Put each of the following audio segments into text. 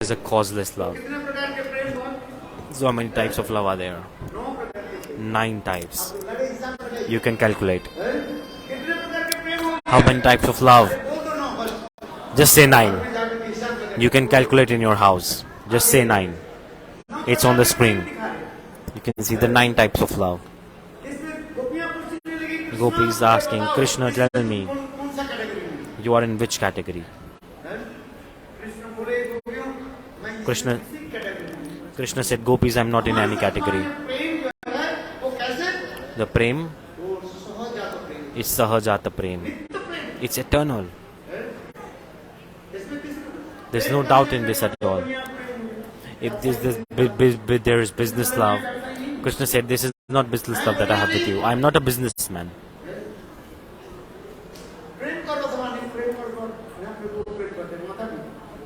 is a causeless love. So how many types of love are there? 9 types. You can calculate. How many types of love? Just say 9. You can calculate in your house. Just say 9. It's on the screen. You can see the 9 types of love. Gopi is asking, Krishna, tell me, you are in which category? Krishna said, Gopis, I am not in any category. The prem is sahajata prem. It's eternal. There's no doubt in this at all. If there is business love, Krishna said, this is not business love that I have with you. I am not a businessman.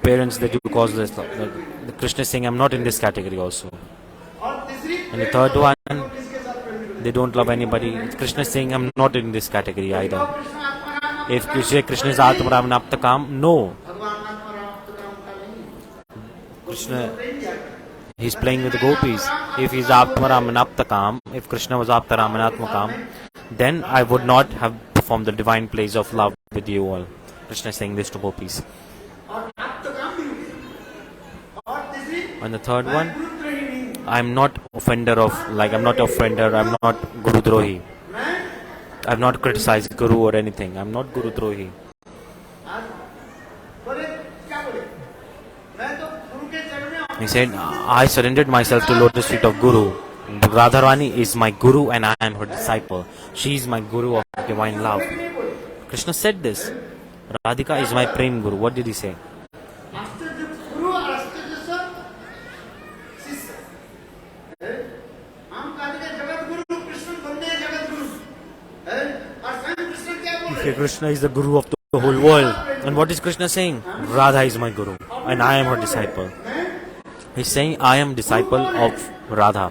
Parents, they do causeless love. Krishna is saying, I am not in this category also. And the third one, they don't love anybody. Krishna is saying, I am not in this category either. If you say Krishna is Atmaram Aptakam, no. Krishna, he's playing with the gopis. If he's Atmaram and Aptakam, if Krishna was Aptaram and Atmakam, then I would not have performed the divine plays of love with you all. Krishna is saying this to gopis. And the third one, I'm not offender of, I'm not offender, I'm not Guru Drohi. I've not criticized Guru or anything. I'm not Guru Drohi. He said, I surrendered myself to lotus feet of Guru. Radharani is my Guru and I am her disciple. She is my Guru of divine love. Krishna said this. Radhika is my Prem Guru. What did he say? Krishna is the Guru of the whole world. And what is Krishna saying? Radha is my Guru and I am her disciple. He's saying, I am disciple of Radha.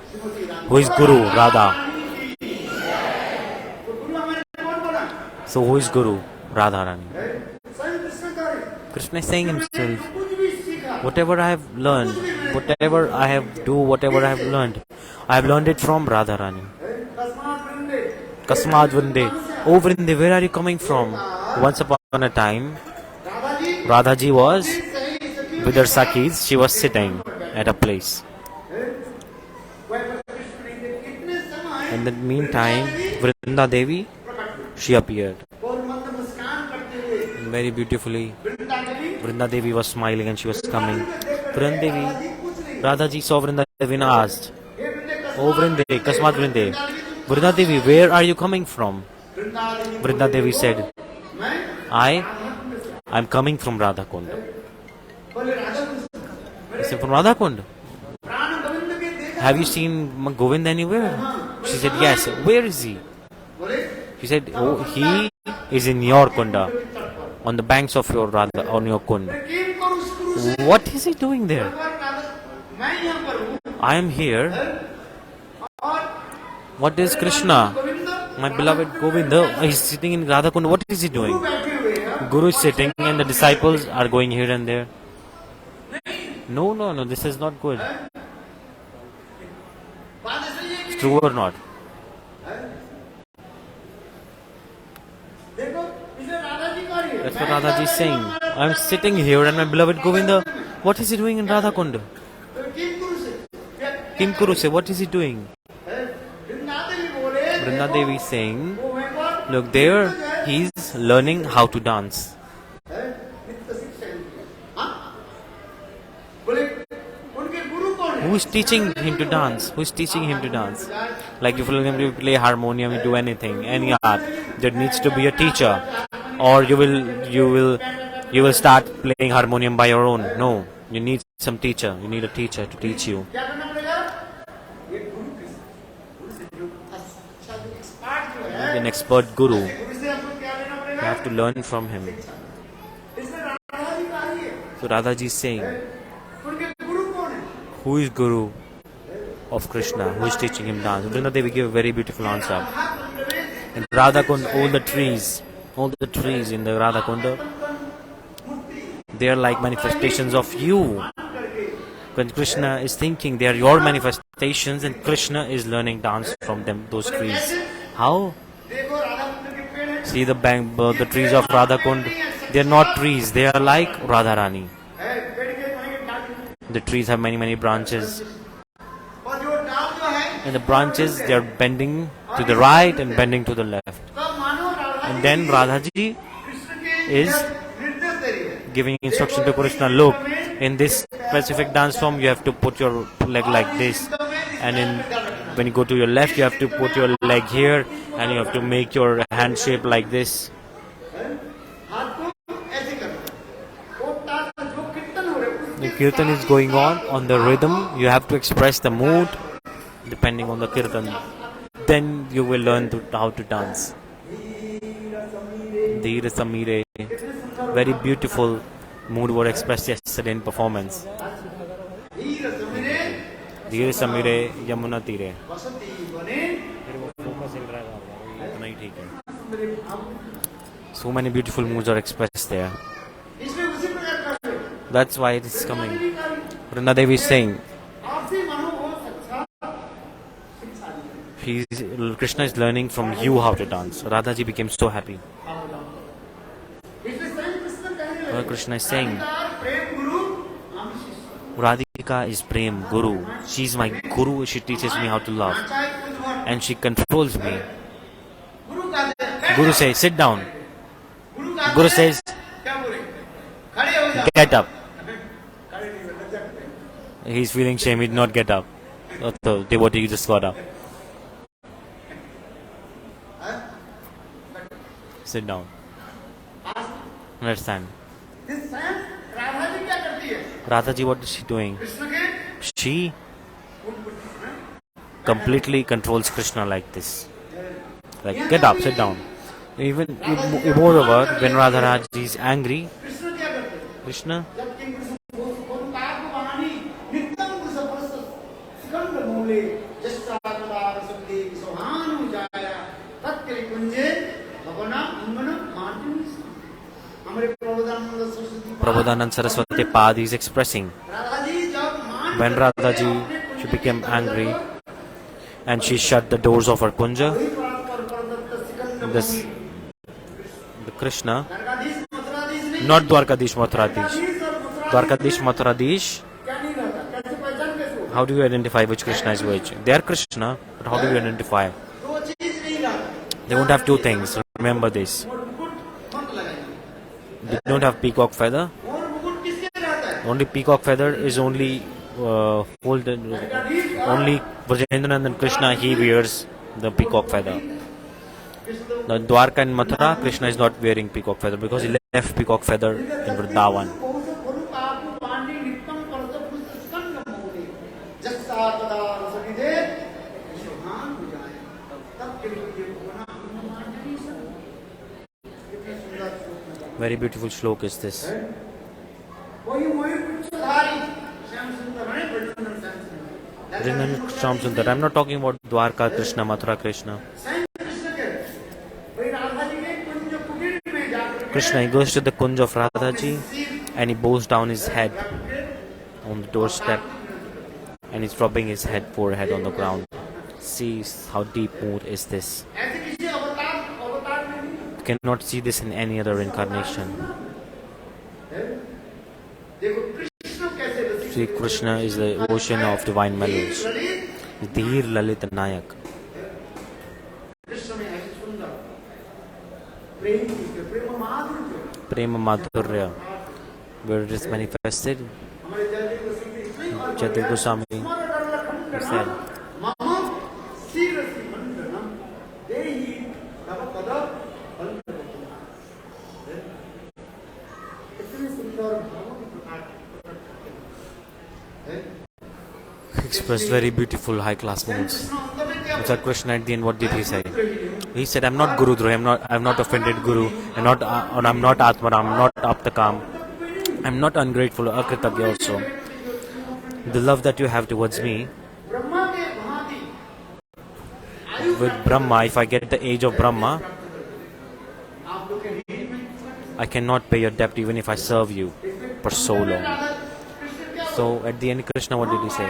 Who is Guru? Radha. So who is Guru? Radharani. Krishna is saying himself, whatever I have learned, whatever I have learned, I have learned it from Radharani. Kasmad Vrinde. Oh Vrinde, where are you coming from? Once upon a time, Radhaji was with her Sakhis. She was sitting at a place. In the meantime, Vrinda Devi, she appeared. And very beautifully, Vrinda Devi was smiling and she was coming. Vrinda Devi, Radhaji saw Vrinda Devi and asked, Oh Vrinde, Kasmat Vrinde, Vrinda Devi, where are you coming from? Vrinda Devi said, I'm coming from Radha Kund. He said, from Radha Kund? Have you seen Govind anywhere? She said, yes. Where is he? She said, oh, he is in your Kunda, on the banks of your Radha, on your Kund. What is he doing there? I am here. What is Krishna? My beloved Govinda is sitting in Radha Kund. What is he doing? Guru is sitting and the disciples are going here and there. No, this is not good. It's true or not? That's what Radhaji is saying. I am sitting here and my beloved Govinda, what is he doing in Radha Kund? Kim Kuruse, what is he doing? Vrinda Devi is saying, look there, he is learning how to dance. Who is teaching him to dance? Who is teaching him to dance? Like if you play harmonium, you do anything, any art, there needs to be a teacher. Or you will start playing harmonium by your own. No, you need some teacher. You need a teacher to teach you. An expert guru. You have to learn from him. So Radhaji is saying, who is Guru of Krishna? Who is teaching him dance? Vrinda Devi gave a very beautiful answer. In Radha Kund, all the trees in the Radha Kund, they are like manifestations of you. When Krishna is thinking they are your manifestations, and Krishna is learning dance from them, those trees. How? See the trees of Radha Kund. They are not trees. They are like Radharani. The trees have many branches. And the branches, they are bending to the right and bending to the left. And then Radhaji is giving instruction to Krishna. Look, in this specific dance form, you have to put your leg like this. And when you go to your left, you have to put your leg here. And you have to make your hand shape like this. The kirtan is going on the rhythm. You have to express the mood depending on the kirtan. Then you will learn how to dance. Dheera Samire. Very beautiful mood was expressed yesterday in performance. Dheera Samire Yamuna Tire. So many beautiful moods are expressed there. That's why it is coming. Vrindadevi is saying, Krishna is learning from you how to dance. Radhaji became so happy. Krishna is saying, Radhika is Prem Guru. She is my Guru. She teaches me how to love. And she controls me. Guru says, sit down. Guru says, get up. He's feeling shame, he did not get up. So devotee just got up. Sit down. Understand. Radhaji, what is she doing? She completely controls Krishna like this. Like, get up, sit down. Even moreover, when Radharaj is angry, Krishna Prabodhanand Saraswati Pad is expressing when Radhaji, she became angry and she shut the doors of her kunja. The Krishna, not Dwarkadish Mathuradish. Dwarkadish Mathuradish, how do you identify which Krishna is which? They are Krishna, but how do you identify? They won't have two things, remember this. They don't have peacock feather. Only peacock feather is only only Brajendranandan Krishna, he wears the peacock feather. The Dwarka and Mathura, Krishna is not wearing peacock feather because he left peacock feather in Vrindavan. Very beautiful shlok is this. I'm not talking about Dwarka Krishna, Mathura Krishna. Krishna, he goes to the kunj of Radhaji and he bows down his head on the doorstep and he's rubbing his forehead on the ground. See how deep mood is this. You cannot see this in any other incarnation. Sri Krishna is the ocean of divine melodies. Dheer Lalit Nayak. Prema Madhurya, where it is manifested. Jadil Goswami said, expressed very beautiful high class moods. Mr. Krishna at the end, what did he say? He said, I'm not Guru Drohi, I'm not offended Guru, I'm not Atmara, I'm not Aptakam, I'm not ungrateful, Akritagya also. The love that you have towards me, with Brahma, if I get the age of Brahma, I cannot pay your debt even if I serve you for so long. So at the end, Krishna, what did he say?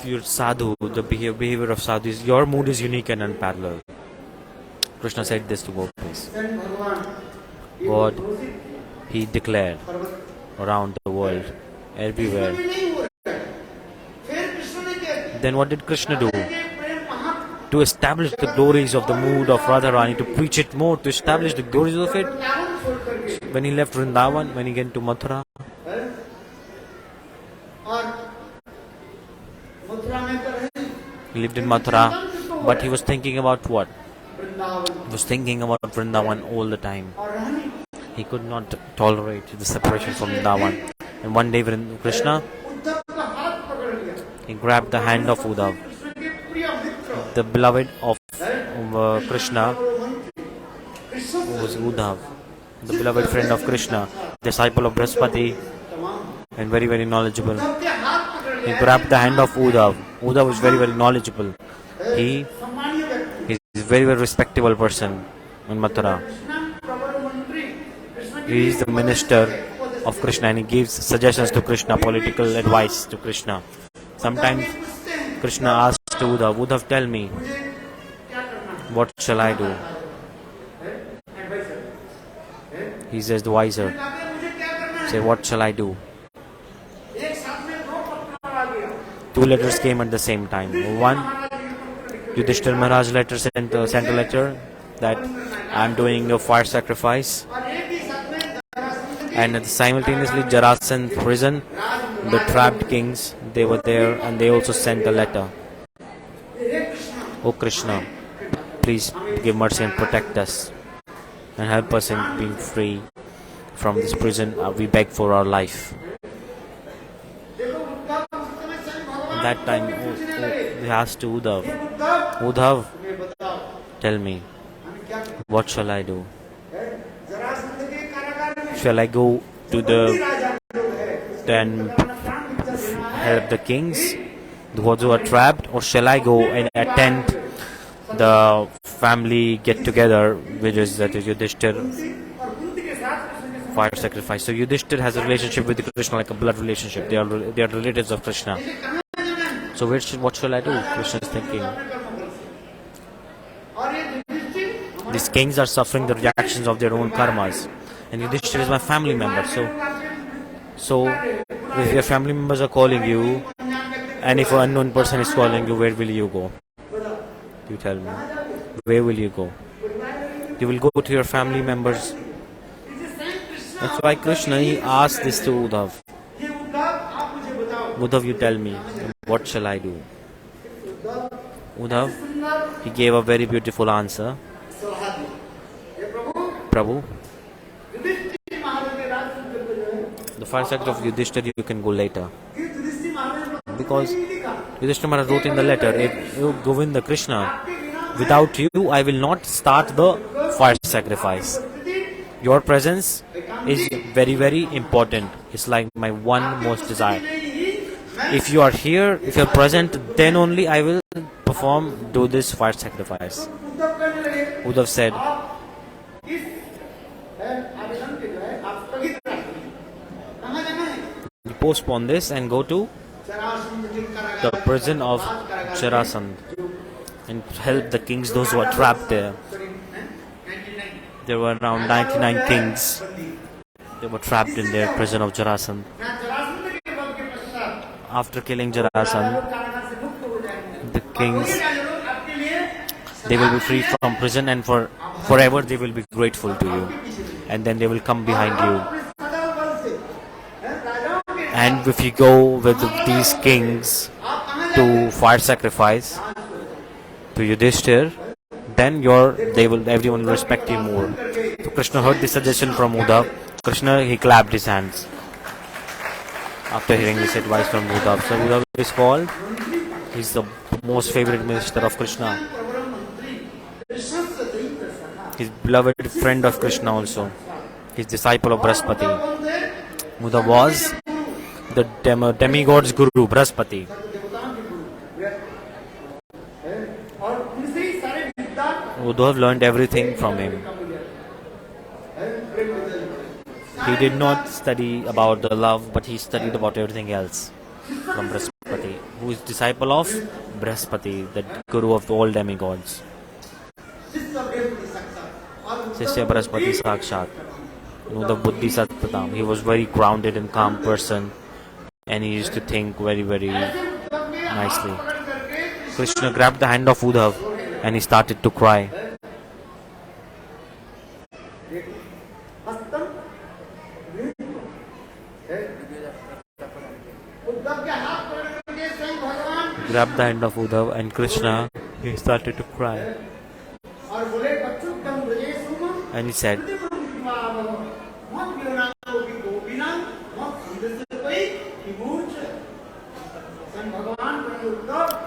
You're sadhu, the behavior of sadhu is, your mood is unique and unparalleled. Krishna said this to gopis. God, he declared around the world, everywhere. Then what did Krishna do? To establish the glories of the mood of Radharani, to preach it more, to establish the glories of it. When he left Vrindavan, when he went to Mathura, he lived in Mathura, but he was thinking about what? He was thinking about Vrindavan all the time. He could not tolerate the separation from Vrindavan. And one day Krishna, he grabbed the hand of Uddhav, the beloved of Krishna, who was Uddhav, the beloved friend of Krishna, disciple of Brihaspati, and very, very knowledgeable. He grabbed the hand of Uddhav. Uddhav was very, very knowledgeable. He is a very, very respectable person in Mathura. He is the minister of Krishna and he gives suggestions to Krishna, political advice to Krishna. Sometimes Krishna asks to Uddhav, Uddhav, tell me, what shall I do? He says, the wiser. Say, what shall I do? Two letters came at the same time. One, Yudhishthira Maharaj letter sent a letter that I am doing a fire sacrifice. And simultaneously Jarasandh prison, the trapped kings, they were there and they also sent a letter. Oh Krishna, please give mercy and protect us and help us in being free from this prison. We beg for our life. At that time, they asked to Uddhav, Uddhav, tell me, what shall I do? Shall I go to the and help the kings, those who are trapped, or shall I go and attend the family get together, which is that Yudhishthira fire sacrifice? So Yudhishthira has a relationship with Krishna like a blood relationship. They are relatives of Krishna. So what shall I do? Krishna is thinking. These kings are suffering the reactions of their own karmas. And Yudhishthira is my family member. So if your family members are calling you, and if an unknown person is calling you, where will you go? You tell me. Where will you go? You will go to your family members. That's why Krishna, he asked this to Uddhav. Uddhav, you tell me, what shall I do? Uddhav, he gave a very beautiful answer. Prabhu, the fire sacrifice of Yudhishthira you can go later. Because Yudhishthira Maharaj wrote in the letter, if you Govinda Krishna, without you I will not start the fire sacrifice. Your presence is very, very important. It's like my one most desire. If you are here, if you are present, then only I will do this fire sacrifice. Uddhav said, you postpone this and go to the prison of Jarasandh and help the kings, those who are trapped there. There were around 99 kings. They were trapped in their prison of Jarasandh. After killing Jarasandh, the kings, they will be free from prison and forever they will be grateful to you. And then they will come behind you. And if you go with these kings to fire sacrifice to Yudhishthira, then everyone will respect you more. So Krishna heard this suggestion from Uddhav. Krishna, he clapped his hands after hearing this advice from Uddhav. So Uddhav is called, he's the most favorite minister of Krishna. He's beloved friend of Krishna also. He's disciple of Brihaspati. Uddhav was the demigod's guru, Brihaspati. Uddhav learned everything from him. He did not study about the love, but he studied about everything else from Brihaspati, who is disciple of Brihaspati, the guru of all demigods. Sisya Brihaspati Sakshat. Uddhav Buddhi Satpatam. He was very grounded and calm person, and he used to think very, very nicely. Krishna grabbed the hand of Uddhav and he started to cry. Grabbed the hand of Uddhav and Krishna, he started to cry. And he said,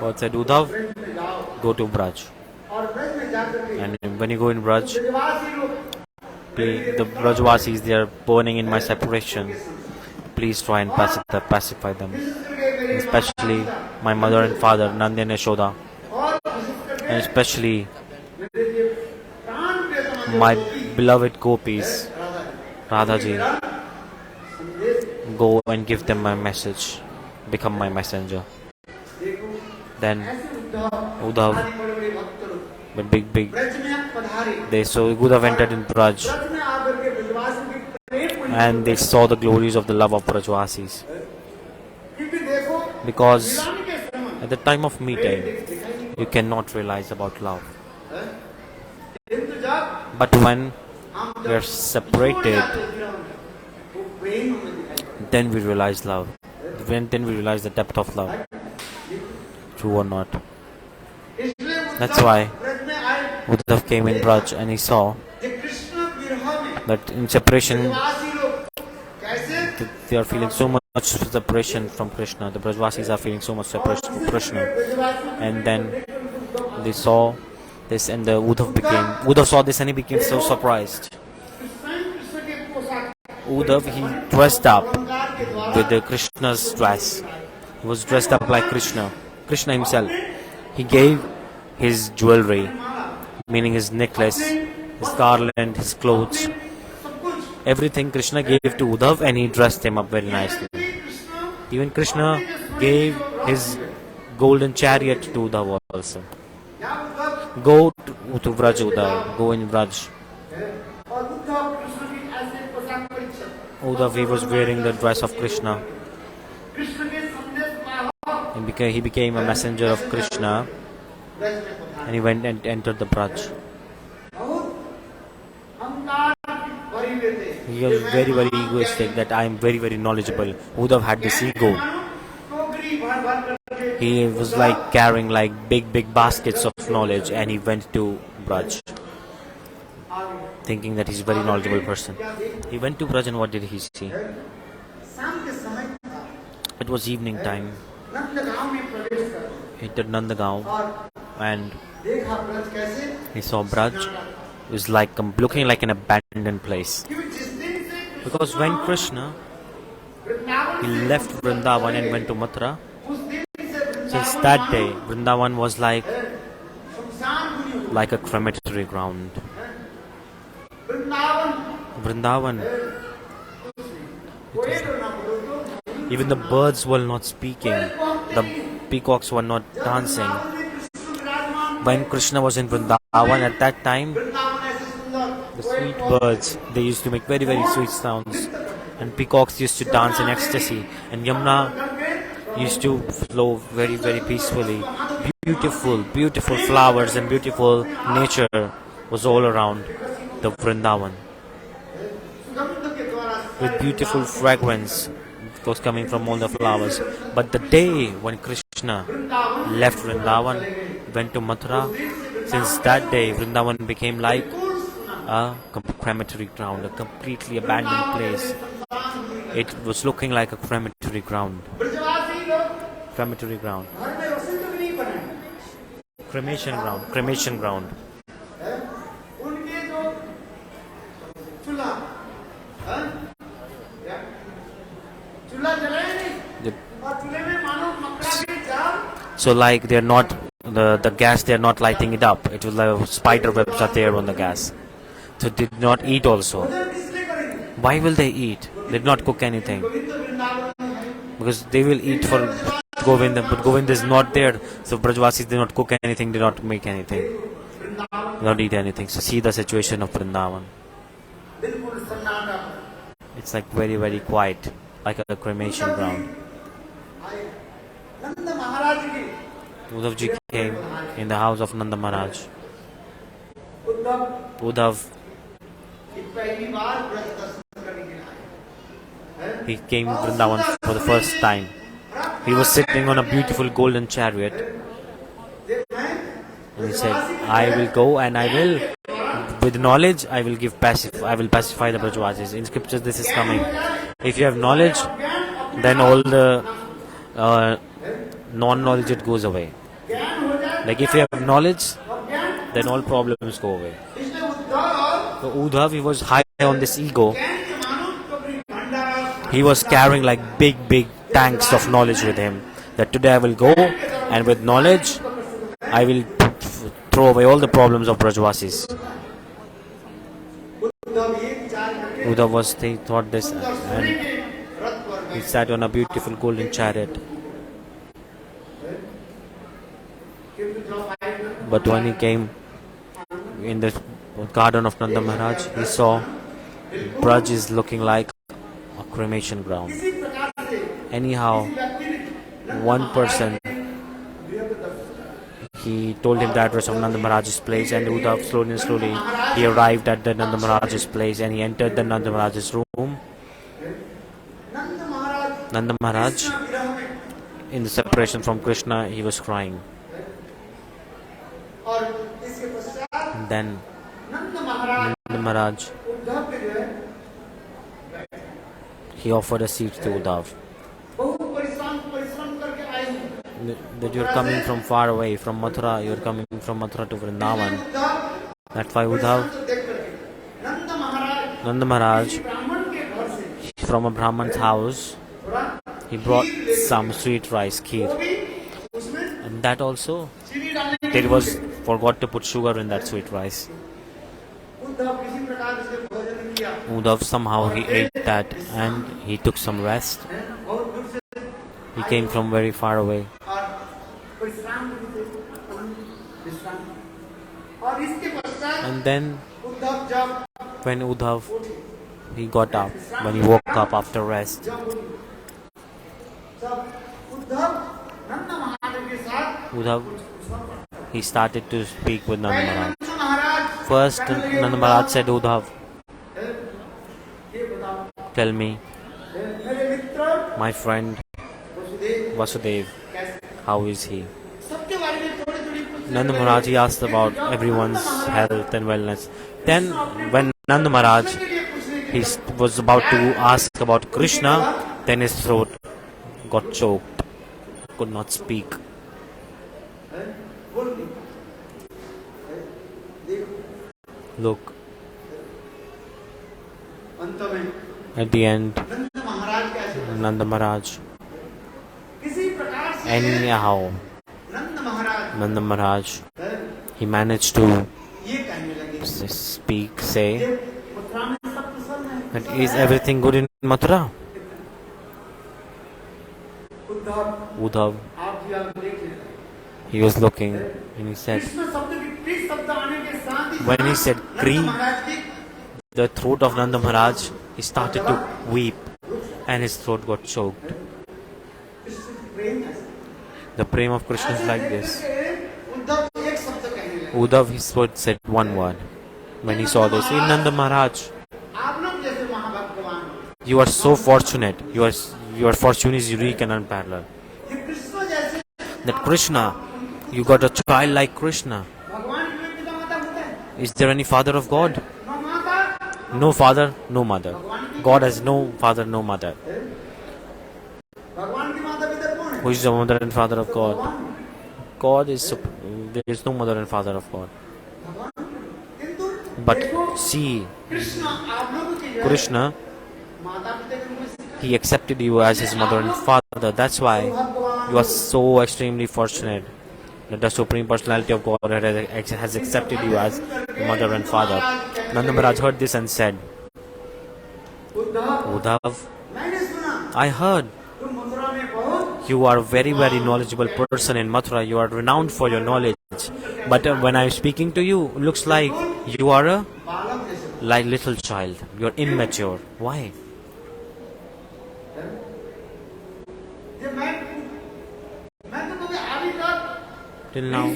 God said, Uddhav, go to Braj. And when you go in Braj, the Brajvasis, they are burning in my separation. Please try and pacify them. Especially my mother and father, Nanda and Yashoda. And especially my beloved gopis, Radhaji. Go and give them my message. Become my messenger. Then Uddhav, but big, they saw Uddhav entered in Braj, and they saw the glories of the love of Brajvasis. Because at the time of meeting, you cannot realize about love. But when we are separated, then we realize love. Then we realize the depth of love. True or not? That's why Uddhav came in Braj and he saw that in separation, they are feeling so much separation from Krishna. The Brajvasis are feeling so much separation from Krishna. And then they saw this, and Uddhav saw this and he became so surprised. Uddhav, he dressed up with the Krishna's dress. He was dressed up like Krishna himself. He gave his jewelry, meaning his necklace, his garland, his clothes, everything Krishna gave to Uddhav, and he dressed him up very nicely. Even Krishna gave his golden chariot to Uddhav also. Go to Vraj, Uddhav. Go in Vraj. Uddhav, he was wearing the dress of Krishna. He became a messenger of Krishna, and he went and entered the Braj. He was very, very egoistic, that I am very, very knowledgeable. Uddhav had this ego. He was like carrying like big baskets of knowledge, and he went to Braj, thinking that he's a very knowledgeable person. He went to Braj, and what did he see? It was evening time. He entered Nandagaon, and he saw Braj. It was like looking like an abandoned place. Because when Krishna, he left Vrindavan and went to Mathura, since that day Vrindavan was like a crematory ground. Vrindavan, even the birds were not speaking, the peacocks were not dancing. When Krishna was in Vrindavan at that time, the sweet birds, they used to make very, very sweet sounds, and peacocks used to dance in ecstasy, and Yamuna used to flow very, very peacefully. Beautiful flowers and beautiful nature was all around the Vrindavan, with beautiful fragrance was coming from all the flowers. But the day when Krishna left Vrindavan, went to Mathura, since that day Vrindavan became like a crematory ground, a completely abandoned place. It was looking like a crematory ground. Cremation ground. So like they're not the gas, they are not lighting it up. It was like spider webs are there on the gas. So they did not eat also. Why will they eat? They did not cook anything. Because they will eat for Govinda, but Govinda is not there. So Brajvasis did not cook anything, did not make anything, did not eat anything. So see the situation of Vrindavan. It's like very, very quiet, like a cremation ground. Uddhav ji came in the house of Nanda Maharaj. Uddhav, he came to Vrindavan for the first time. He was sitting on a beautiful golden chariot. And he said, I will go and I will, with knowledge, I will pacify the Brajvasis. In scriptures this is coming. If you have knowledge, then all the non-knowledge, it goes away. Like if you have knowledge, then all problems go away. So Uddhav, he was high on this ego. He was carrying like big tanks of knowledge with him. That today I will go and with knowledge, I will throw away all the problems of Brajvasis. Uddhav he thought this, and he sat on a beautiful golden chariot. But when he came in the garden of Nanda Maharaj, he saw Braj is looking like a cremation ground. Anyhow, one person, he told him the address of Nanda Maharaj's place, and Uddhav slowly he arrived at the Nanda Maharaj's place, and he entered the Nanda Maharaj's room. Nanda Maharaj, in the separation from Krishna, he was crying. And then Nanda Maharaj, he offered a seat to Uddhav. That you are coming from far away, from Mathura, you are coming from Mathura to Vrindavan. That's why Uddhav, Nanda Maharaj, from a Brahman's house, he brought some sweet rice, kheer. And that also, there was forgot to put sugar in that sweet rice. Uddhav somehow he ate that and he took some rest. He came from very far away. And then when Uddhav he got up, when he woke up after rest, Uddhav he started to speak with Nanda Maharaj. First Nanda Maharaj said, Uddhav, tell me, my friend Vasudev, how is he? Nanda Maharaj he asked about everyone's health and wellness. Then when Nanda Maharaj he was about to ask about Krishna, then his throat got choked, could not speak. Look, at the end, Nanda Maharaj, anyhow, Nanda Maharaj, he managed to say that is everything good in Mathura? Uddhav, he was looking and he said, when he said Kri, the throat of Nanda Maharaj, he started to weep and his throat got choked. The prema of Krishna is like this. Uddhav, his word said one word when he saw this. Nanda Maharaj, you are so fortunate. Your fortune is unique and unparalleled. That Krishna, you got a child like Krishna. Is there any father of God? No father, no mother. God has no father, no mother. Who is the mother and father of God? God is, there is no mother and father of God. But see, Krishna, he accepted you as his mother and father. That's why you are so extremely fortunate. that the Supreme Personality of Godhead has accepted you as mother and father. Nanda Maharaj heard this and said, Uddhav, I heard you are a very, very knowledgeable person in Mathura. You are renowned for your knowledge. But when I am speaking to you, looks like you are a little child. You are immature. Why? Till now,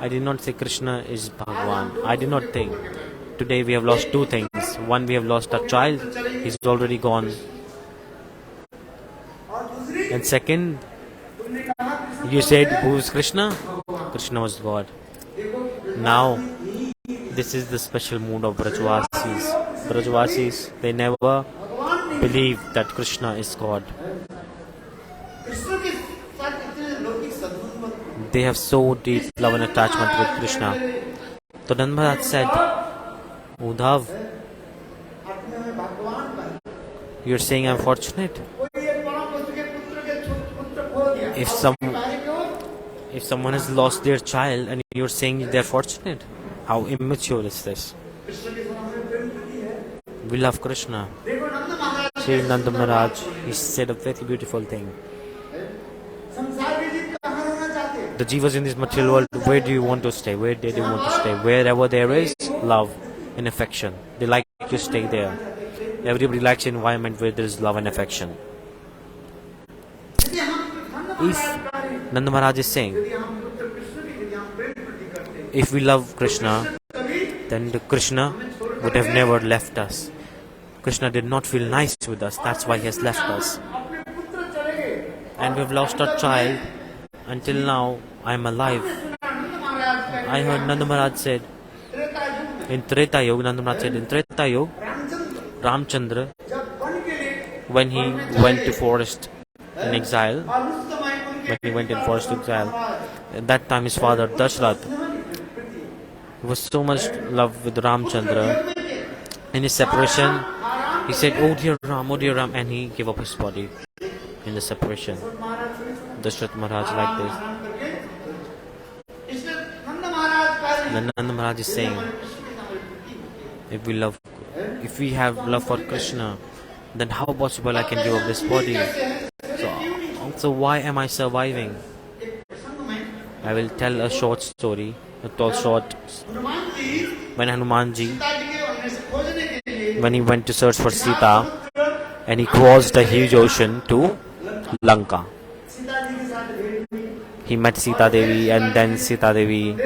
I did not say Krishna is Bhagavan. I did not think. Today we have lost two things. One, we have lost our child. He's already gone. And second, you said, who is Krishna? Krishna was God. Now, this is the special mood of Brajvasis. Brajvasis, they never believe that Krishna is God. They have so deep love and attachment with Krishna. So Nanda Maharaj said, Uddhav, you're saying I'm fortunate. If someone has lost their child and you're saying they're fortunate, how immature is this? We love Krishna. Sri Nanda Maharaj, he said a very beautiful thing. The jivas in this material world, where do you want to stay? Where do you want to stay? Wherever there is love and affection, they like to stay there. Everybody likes an environment where there is love and affection. If Nanda Maharaj is saying, if we love Krishna, then the Krishna would have never left us. Krishna did not feel nice with us. That's why he has left us. And we've lost our child. Until now, I am alive. I heard Nanda Maharaj said, in Treta Yuga, Nanda Maharaj said, in Treta Yuga, Ramchandra, when he went to forest in exile, at that time his father Dashrath was so much love with Ramchandra. In his separation, he said, oh dear Ram, and he gave up his body in the separation. Dashrath Maharaj like this. Nanda Maharaj is saying, if we have love for Krishna, then how possible I can give up this body? So why am I surviving? I will tell a short story, when Hanumanji, when he went to search for Sita, and he crossed the huge ocean to Lanka. He met Sita Devi, and then Sita Devi,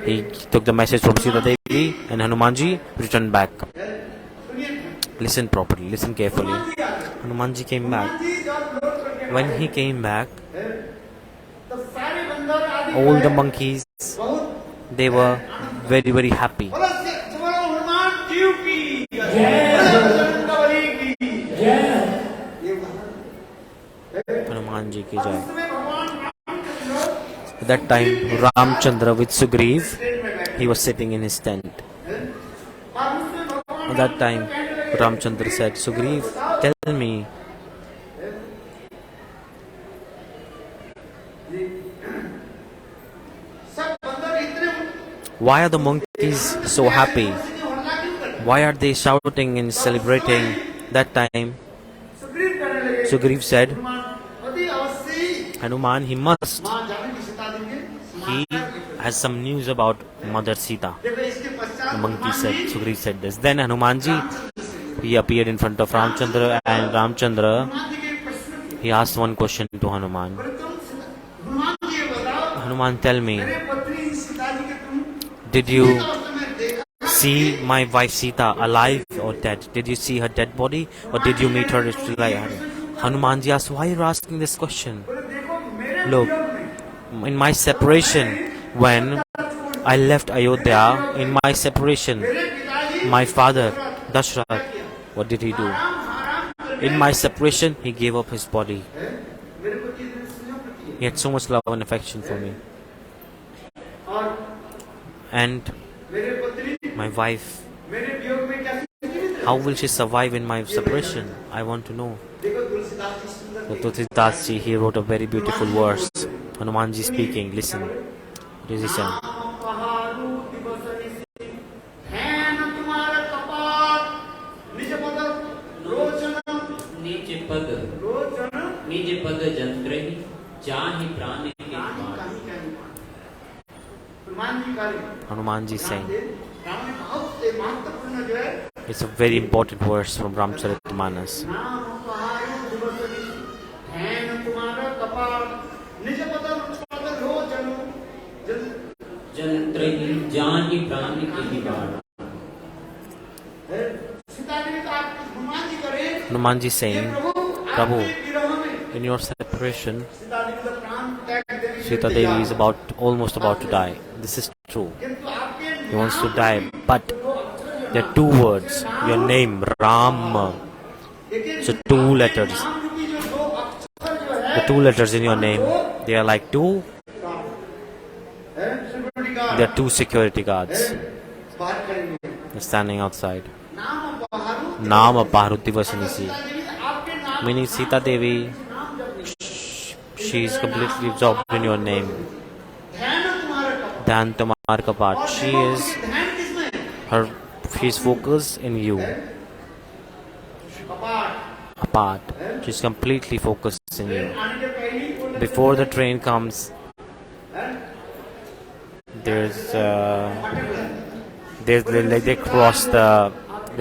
he took the message from Sita Devi, and Hanumanji returned back. Listen properly, listen carefully. Hanumanji came back. When he came back, all the monkeys, they were very, very happy. Hanumanji ki jai. At that time, Ramchandra with Sugriv, he was sitting in his tent. At that time, Ramchandra said, Sugriv, tell me, why are the monkeys so happy? Why are they shouting and celebrating? That time, Sugriv said, Hanuman, he must. He has some news about Mother Sita. The monkey said, Sugriv said this. Then Hanumanji, he appeared in front of Ramchandra, and Ramchandra, he asked one question to Hanuman. Hanuman, tell me, did you see my wife Sita alive or dead? Did you see her dead body, or did you meet her alive? Hanumanji asked, why are you asking this question? Look, in my separation, when I left Ayodhya, in my separation, my father, Dashrath, what did he do? In my separation, he gave up his body. He had so much love and affection for me. And my wife, how will she survive in my separation? I want to know. So Tulsidas ji, he wrote a very beautiful verse. Hanumanji speaking. Listen. What is he saying? Hanumanji is saying. It's a very important verse from Ramcharitmanas. Hanumanji is saying, Prabhu, in your separation, Sita Devi is almost about to die. This is true. He wants to die, but there are two words. Your name, Ram. So two letters. The two letters in your name, they are like two. There are two security guards. They're standing outside. Nama Paruti Vasanisi. Meaning Sita Devi, she is completely absorbed in your name. Dhyan Tumar Kapat. She is focused in you. Apart. She is completely focused in you. Before the train comes, they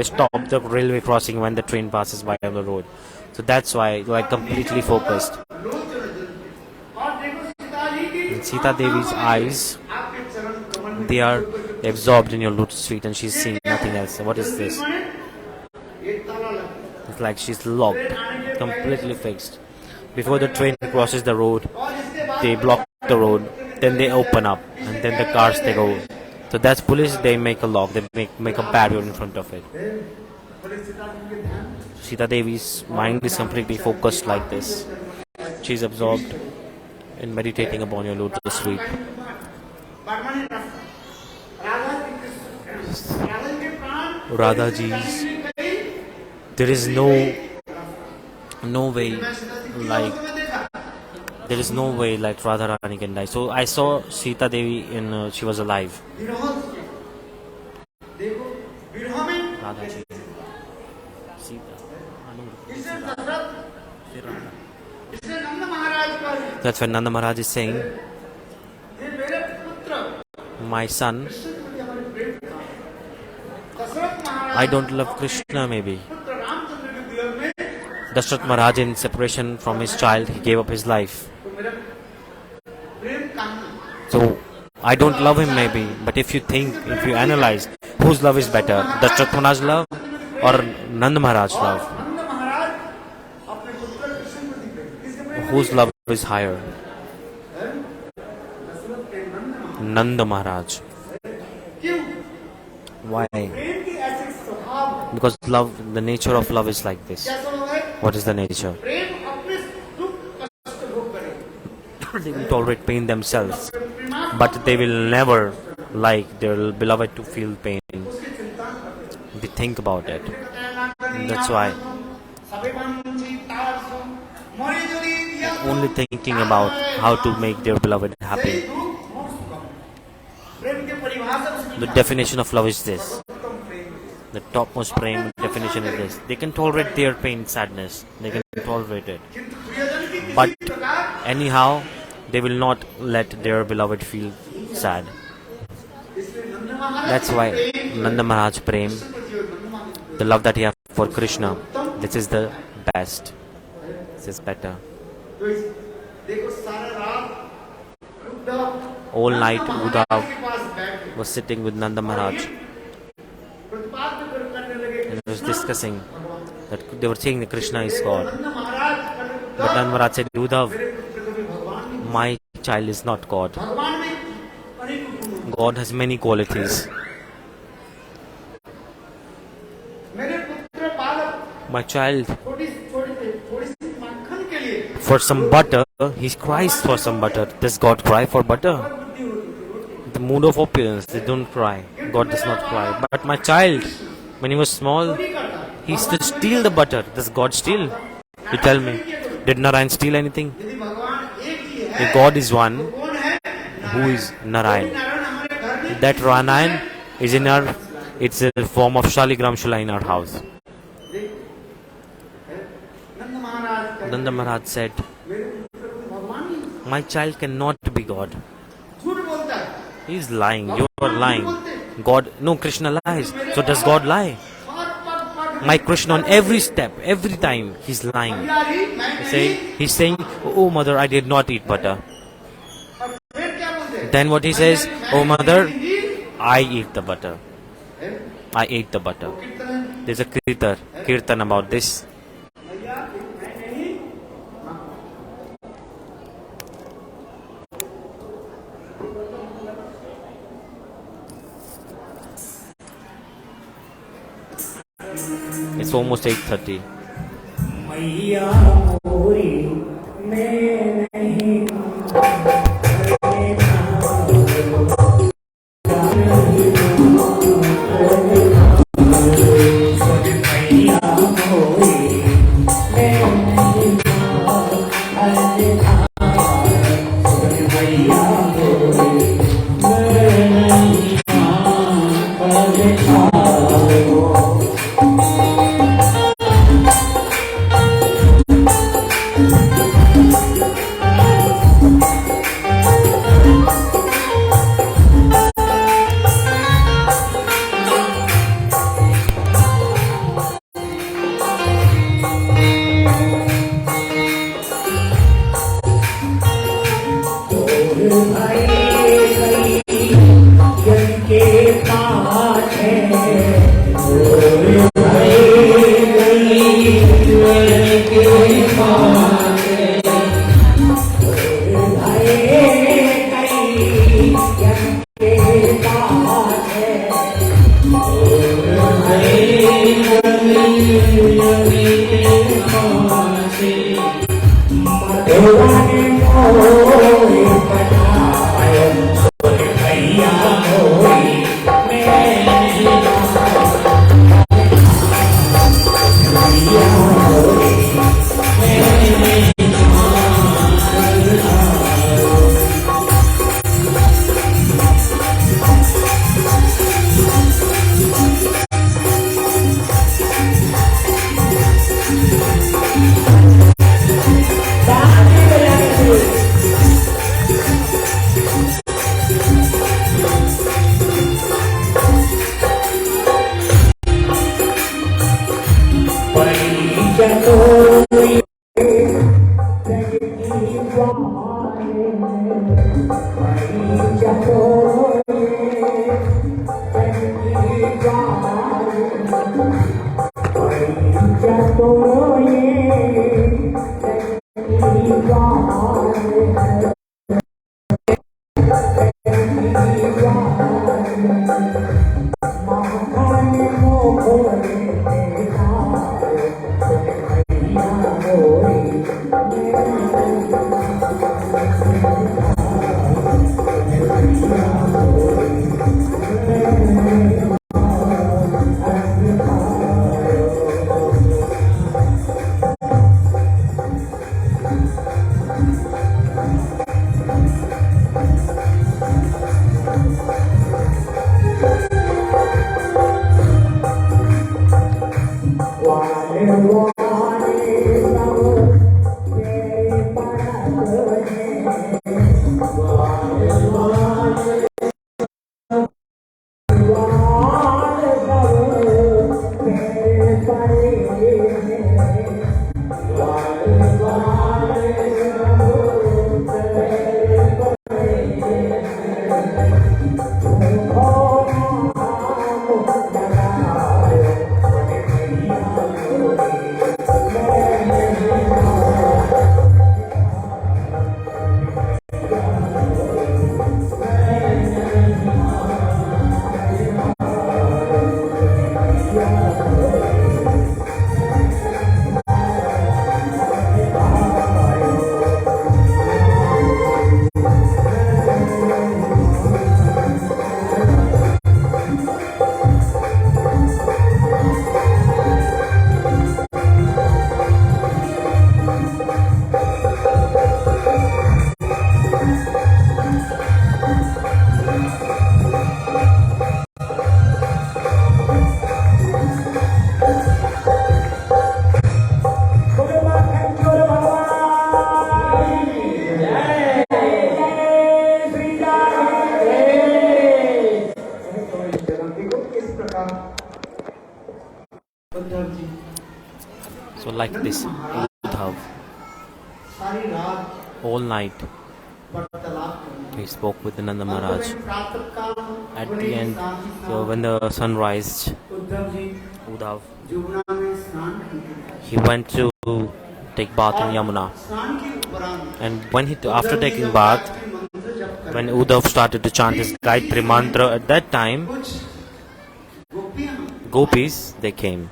stop the railway crossing when the train passes by on the road. So that's why, like, completely focused. In Sita Devi's eyes, they are absorbed in your lotus feet, and she's seeing nothing else. What is this? It's like she's locked, completely fixed. Before the train crosses the road, they block the road, then they open up, and then the cars, they go. So that's police, they make a lock, they make a barrier in front of it. Sita Devi's mind is completely focused like this. She's absorbed in meditating upon your lotus feet. Radhaji's, there is no way like Radharani can die. So I saw Sita Devi in she was alive. Radhaji, Sita, that's when Nanda Maharaj is saying, my son, I don't love Krishna maybe. Dashrath Maharaj, in separation from his child, he gave up his life. So I don't love him maybe, but if you analyze, whose love is better, Dashrath Maharaj's love or Nanda Maharaj's love? Whose love is higher? Nanda Maharaj. Why? Because love, the nature of love is like this. What is the nature? They will tolerate pain themselves, but they will never like their beloved to feel pain. They think about it. That's why only thinking about how to make their beloved happy. The definition of love is this. The topmost prem definition is this. They can tolerate their pain, sadness. They can tolerate it. But anyhow, they will not let their beloved feel sad. That's why Nanda Maharaj Prem, the love that he has for Krishna, this is the best. This is better. All night Uddhav was sitting with Nanda Maharaj and was discussing that they were saying that Krishna is God. But Nanda Maharaj said, Uddhav, my child is not God. God has many qualities. My child, for some butter, he cries for some butter. Does God cry for butter? The mood of opulence, they don't cry. God does not cry. But my child, when he was small, he used to steal the butter. Does God steal? You tell me. Did Narayan steal anything? If God is one, who is Narayan? That Narayan is in our, it's a form of Shaligram Shula in our house. Nanda Maharaj said, my child cannot be God. He is lying. You are lying. God, no, Krishna lies. So does God lie? My Krishna on every step, every time, he's lying. He's saying, oh mother, I did not eat butter. Then what he says, oh mother, I eat the butter. I ate the butter. There's a kirtan about this. It's almost 8:30. like this. Uddhav. All night he spoke with Nanda Maharaj. At the end, so when the sun rised, Uddhav, he went to take bath in Yamuna. And when after taking bath, when Uddhav started to chant his Gayatri mantra, at that time, gopis, they came.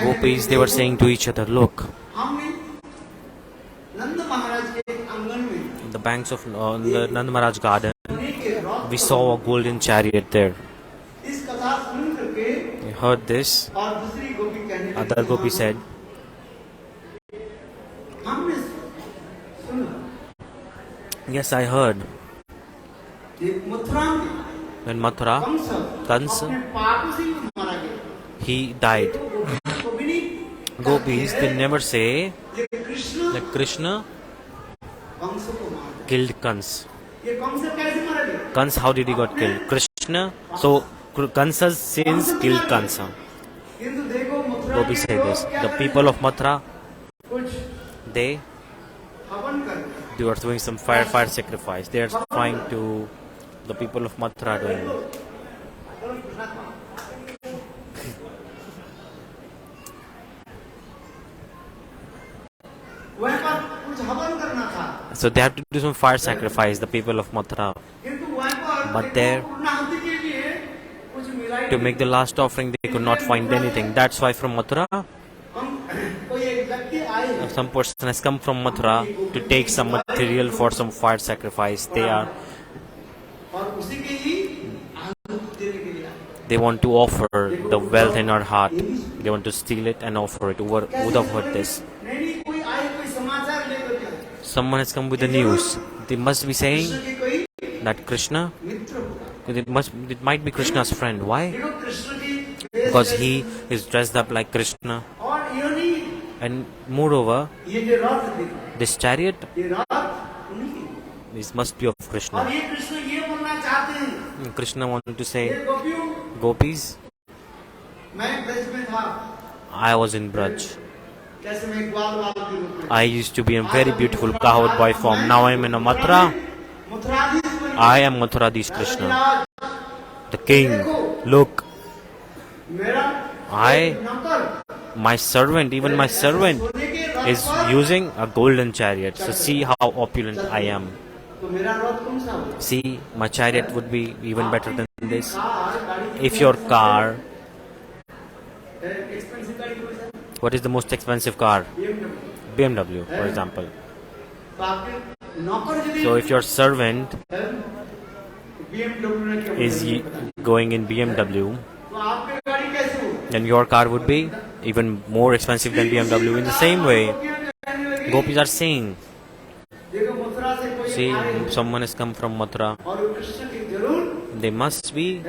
Gopis, they were saying to each other, look, in the banks of the Nanda Maharaj garden, we saw a golden chariot there. We heard this. Other gopi said, yes, I heard. When Mathura, Kansa, he died. Gopis, they never say that Krishna killed Kans. Kans, how did he got killed? Krishna, so Kansa's sins killed Kansa. Gopis say this. The people of Mathura, they were doing some fire sacrifice. They are trying to, the people of Mathura doing it. So they have to do some fire sacrifice, the people of Mathura. But there, to make the last offering, they could not find anything. That's why from Mathura, some person has come from Mathura to take some material for some fire sacrifice. They want to offer the wealth in our heart. They want to steal it and offer it. Who would have heard this? Someone has come with the news. They must be saying that Krishna, it might be Krishna's friend. Why? Because he is dressed up like Krishna. And moreover, this chariot, this must be of Krishna. And Krishna wanted to say, Gopis, I was in Braj. I used to be in a very beautiful cowherd boy form. Now I am in a Mathura. I am Mathuradish Krishna, the king. Look, my servant, even my servant is using a golden chariot. So see how opulent I am. See, my chariot would be even better than this. If your car, what is the most expensive car? BMW, for example. So if your servant is going in BMW, then your car would be even more expensive than BMW. In the same way, gopis are saying, see, someone has come from Mathura. They must be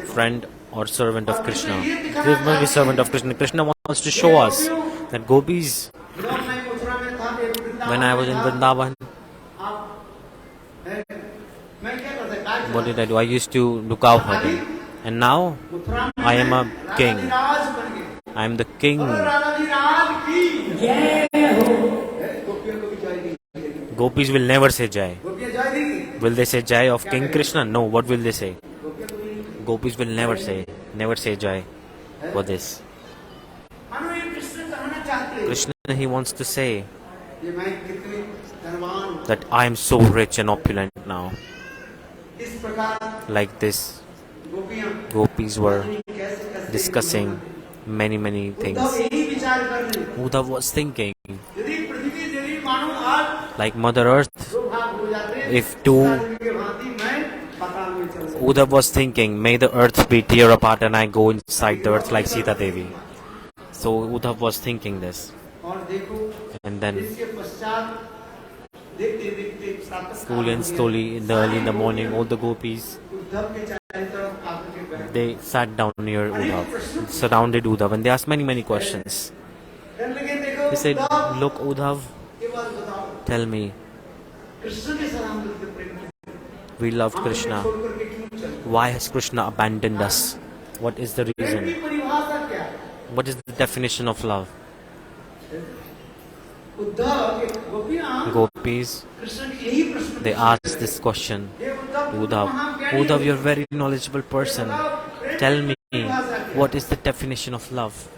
friend or servant of Krishna. They must be servant of Krishna. Krishna wants to show us that gopis, when I was in Vrindavan, what did I do? I used to do cow herding. And now, I am a king. I am the king. Gopis will never say Jai. Will they say Jai of King Krishna? No. What will they say? Gopis will never say Jai for this. Krishna, he wants to say that I am so rich and opulent now. Like this, gopis were discussing many things. Uddhav was thinking, like Mother Earth, if two, Uddhav was thinking, may the earth be tear apart and I go inside the earth like Sita Devi. So Uddhav was thinking this. And then slowly, early in the morning, all the gopis, they sat down near Uddhav, surrounded Uddhav, and they asked many questions. They said, look, Uddhav, tell me, we loved Krishna. Why has Krishna abandoned us? What is the reason? What is the definition of love? Gopis, they ask this question to Uddhav. Uddhav, you're a very knowledgeable person. Tell me, what is the definition of love?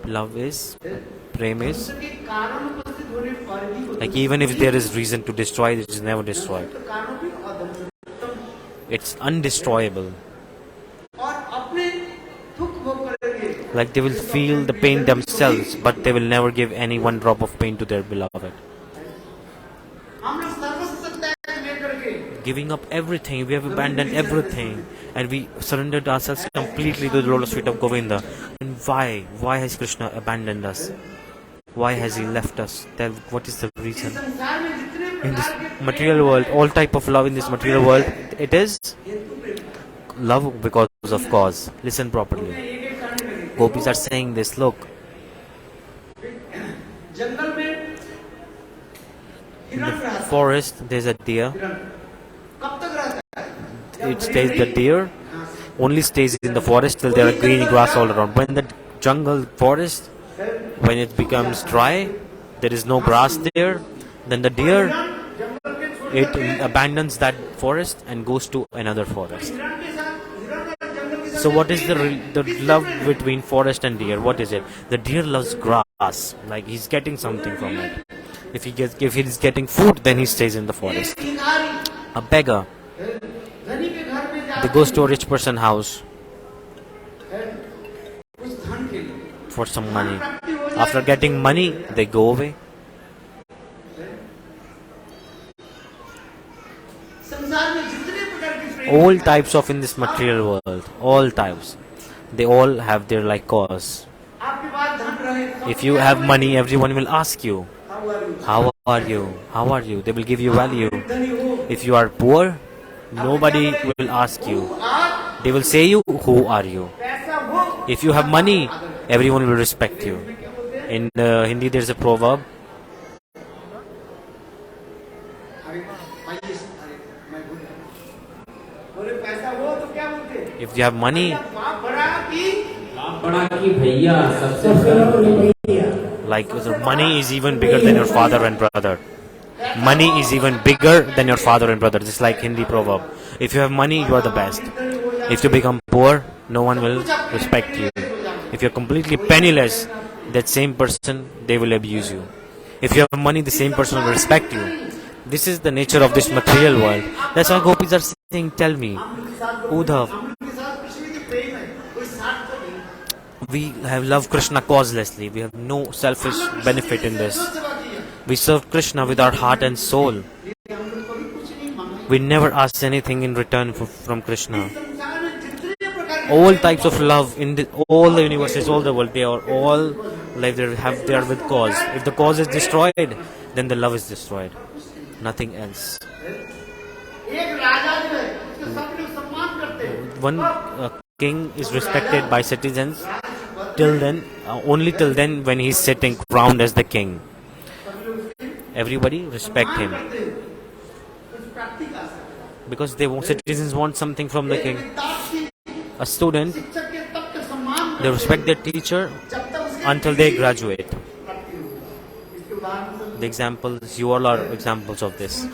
Love is, prem is, like even if there is reason to destroy it, it is never destroyed. It's undestroyable. Like they will feel the pain themselves, but they will never give any one drop of pain to their beloved. Giving up everything, we have abandoned everything, and we surrendered ourselves completely to the lotus feet of Govinda. And why? Why has Krishna abandoned us? Why has he left us? Tell what is the reason? In this material world, all type of love in this material world, it is love because of cause. Listen properly. Gopis are saying this, look. In the forest, there's a deer. It stays, the deer only stays in the forest till there are green grass all around. When the jungle forest, when it becomes dry, there is no grass there, then the deer, it abandons that forest and goes to another forest. So what is the love between forest and deer? What is it? The deer loves grass, like he's getting something from it. If he's getting food, then he stays in the forest. A beggar, they goes to a rich person's house for some money. After getting money, they go away. All types of in this material world, all types, they all have their like cause. If you have money, everyone will ask you, how are you? How are you? They will give you value. If you are poor, nobody will ask you. They will say you, who are you? If you have money, everyone will respect you. In Hindi, there is a proverb. If you have money, like money is even bigger than your father and brother. Money is even bigger than your father and brother. Just like Hindi proverb. If you have money, you are the best. If you become poor, no one will respect you. If you're completely penniless, that same person, they will abuse you. If you have money, the same person will respect you. This is the nature of this material world. That's why Gopis are saying, tell me, Uddhav, we have loved Krishna causelessly. We have no selfish benefit in this. We serve Krishna with our heart and soul. We never ask anything in return from Krishna. All types of love in all the universes, all the world, they are all like they are with cause. If the cause is destroyed, then the love is destroyed. Nothing else. One king is respected by citizens till then, only till then when he is sitting crowned as the king. Everybody respect him because citizens want something from the king. A student, they respect their teacher until they graduate. The examples, you all are examples of this.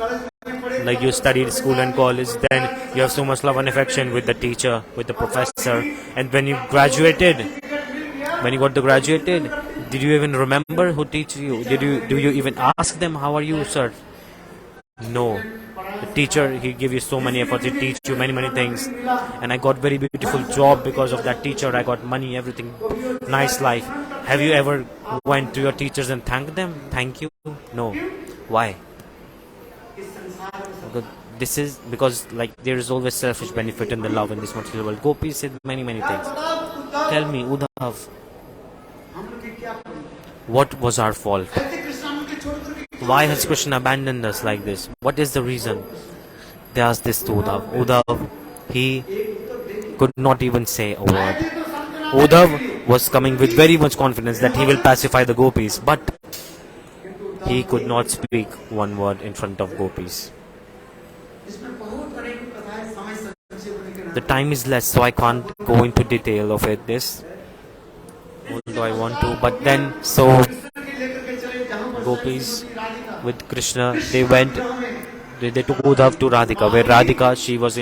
Like you studied school and college, then you have so much love and affection with the teacher, with the professor, and when you graduated, when you got graduated, did you even remember who teach you? Do you even ask them, how are you, sir? No. The teacher, he give you so many efforts, he teach you many things, and I got very beautiful job because of that teacher. I got money, everything, nice life. Have you ever went to your teachers and thanked them? Thank you? No. Why? This is because like there is always selfish benefit in the love in this material world. Gopi said many things. Tell me, Uddhav, what was our fault? Why has Krishna abandoned us like this? What is the reason? They asked this to Uddhav. Uddhav, he could not even say a word. Uddhav was coming with very much confidence that he will pacify the gopis, but he could not speak one word in front of gopis. The time is less, so I can't go into detail of it. This, although I want to, but then so gopis with Krishna, they took Uddhav to Radhika, where Radhika, she was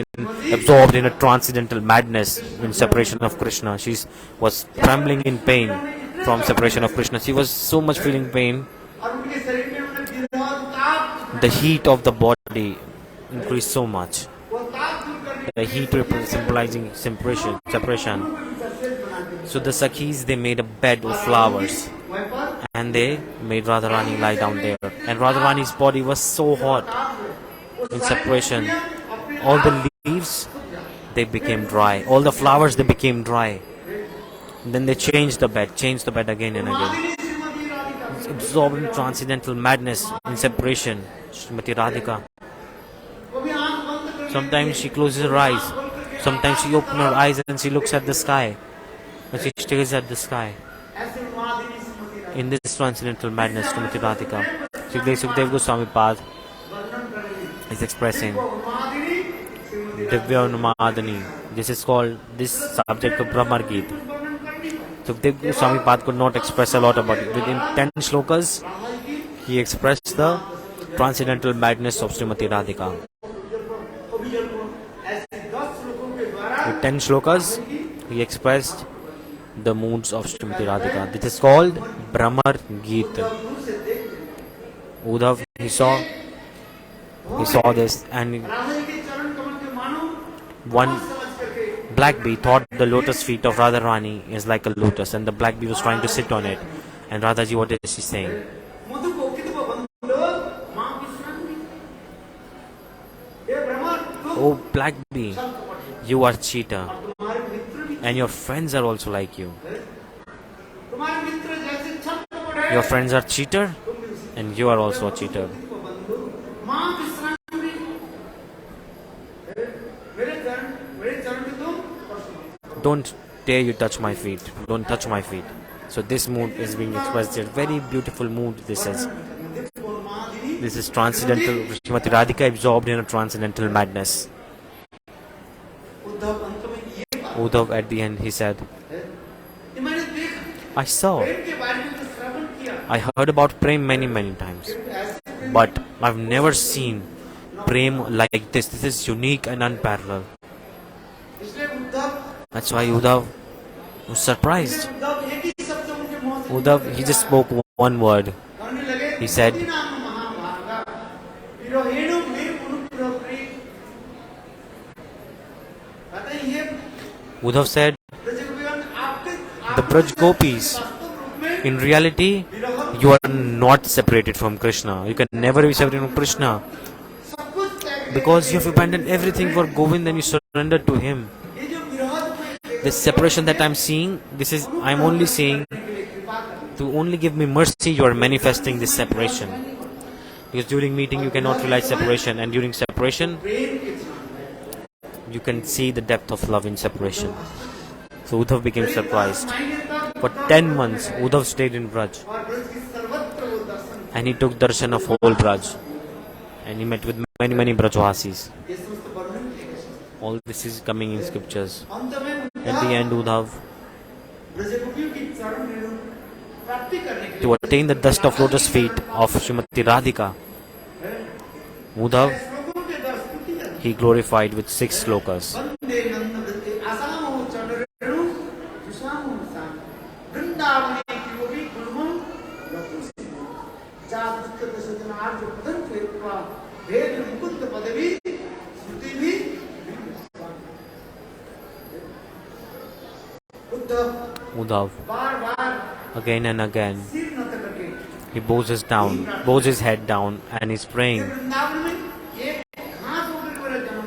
absorbed in a transcendental madness in separation of Krishna. She was trembling in pain from separation of Krishna. She was so much feeling pain. The heat of the body increased so much. The heat symbolizing separation. So the Sakhis, they made a bed of flowers and they made Radharani lie down there. And Radharani's body was so hot in separation. All the leaves, they became dry. All the flowers, they became dry. And then they changed the bed again and again. It's absorbent transcendental madness in separation. Srimati Radhika. Sometimes she closes her eyes. Sometimes she opens her eyes and she looks at the sky. And she stares at the sky. In this transcendental madness, Srimati Radhika. Sukdev Goswami Pad is expressing Divya Numadani. This is called, this subject of Brahmar Geet. Sukdev Goswami Pad could not express a lot about it. Within 10 shlokas, he expressed the transcendental madness of Srimati Radhika. With 10 shlokas, he expressed the moods of Srimati Radhika. This is called Brahmar Geet. Uddhav, he saw this, and one black bee thought the lotus feet of Radharani is like a lotus, and the black bee was trying to sit on it. And Radhaji, what is she saying? Oh, black bee, you are cheater, and your friends are also like you. Your friends are cheater, and you are also a cheater. Don't dare you touch my feet. Don't touch my feet. So this mood is being expressed here. Very beautiful mood this is. This is transcendental. Srimati Radhika absorbed in a transcendental madness. Uddhav at the end, he said, I saw. I heard about Prem many times. But I've never seen Prem like this. This is unique and unparalleled. That's why Uddhav was surprised. Uddhav, he just spoke one word. He said, Uddhav said, the Braj Gopis, in reality, you are not separated from Krishna. You can never be separated from Krishna. Because you have abandoned everything for Govind and you surrendered to him. This separation that I'm seeing, I'm only seeing to only give me mercy. You are manifesting this separation. Because during meeting you cannot realize separation, and during separation you can see the depth of love in separation. So Uddhav became surprised. For 10 months Uddhav stayed in Braj, and he took darshan of whole Braj, and he met with many Brajvasis. All this is coming in scriptures. At the end, Uddhav, to attain the dust of lotus feet of Srimati Radhika, Uddhav, he glorified with 6 slokas. Uddhav, again and again, he bows his head down, and is praying,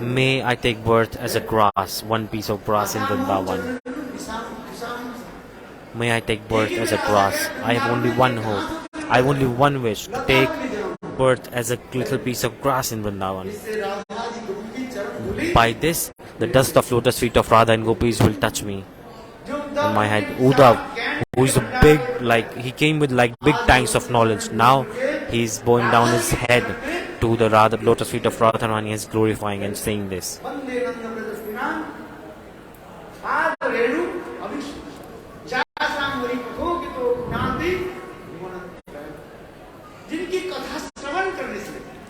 may I take birth as a grass, one piece of grass in Vrindavan. May I take birth as a grass. I have only one hope. I have only one wish, to take birth as a little piece of grass in Vrindavan. By this, the dust of lotus feet of Radha and Gopis will touch me in my head. Uddhav, who is a big, he came with big tanks of knowledge. Now he's bowing down his head to the lotus feet of Radharani, is glorifying and saying this.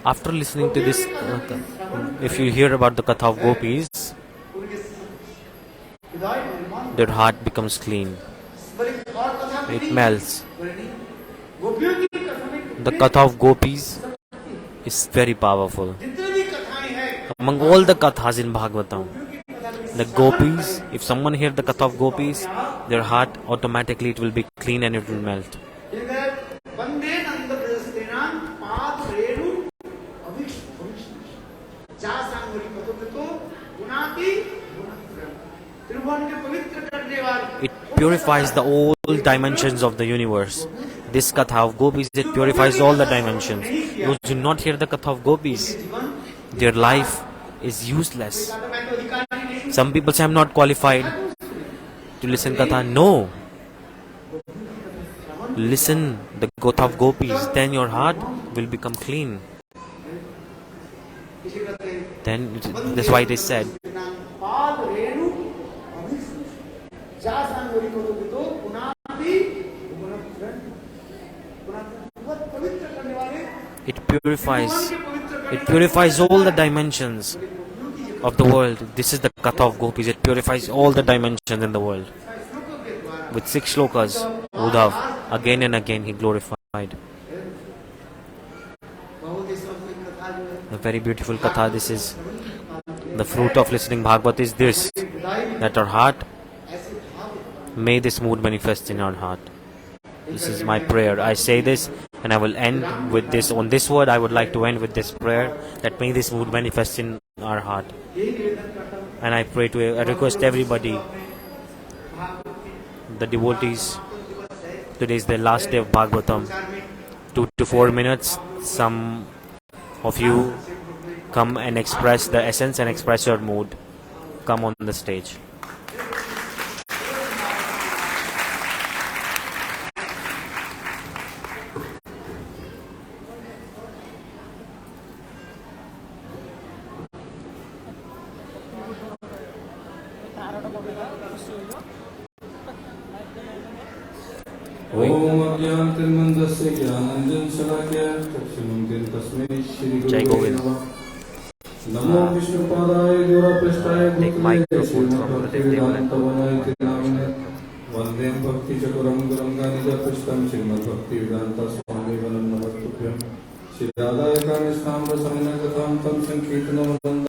After listening to this, if you hear about the Katha of Gopis, their heart becomes clean. It melts. The Katha of Gopis is very powerful. Among all the Kathas in Bhagavatam, the Gopis, if someone hears the Katha of Gopis, their heart automatically it will be clean and it will melt. It purifies the all dimensions of the universe. This Katha of Gopis, it purifies all the dimensions. Those who do not hear the Katha of Gopis, their life is useless. Some people say, I'm not qualified to listen Katha. No. Listen the Katha of Gopis, then your heart will become clean. Then that's why it is said, it purifies all the dimensions of the world. This is the Katha of Gopis. It purifies all the dimensions in the world. With 6 shlokas, Uddhav again and again he glorified. A very beautiful Katha. This is the fruit of listening Bhagavat is this, that our heart, may this mood manifest in our heart. This is my prayer. I say this and I will end with this. On this word I would like to end with this prayer, that may this mood manifest in our heart. And I pray to, I request everybody, the devotees, today is the last day of Bhagavatam, 2 to 4 minutes. Some of you come and express the essence and express your mood. Come on the stage. Jai Govind. Take microphone from Gurudev Deval and Vandem Bhakti Chakuram Guranga Nija Prishtam Srimad Bhakti Vedanta Swami Vanam Namastukyam Shri Radha Ekanistam Rasamina Katham Tam Sankirtanam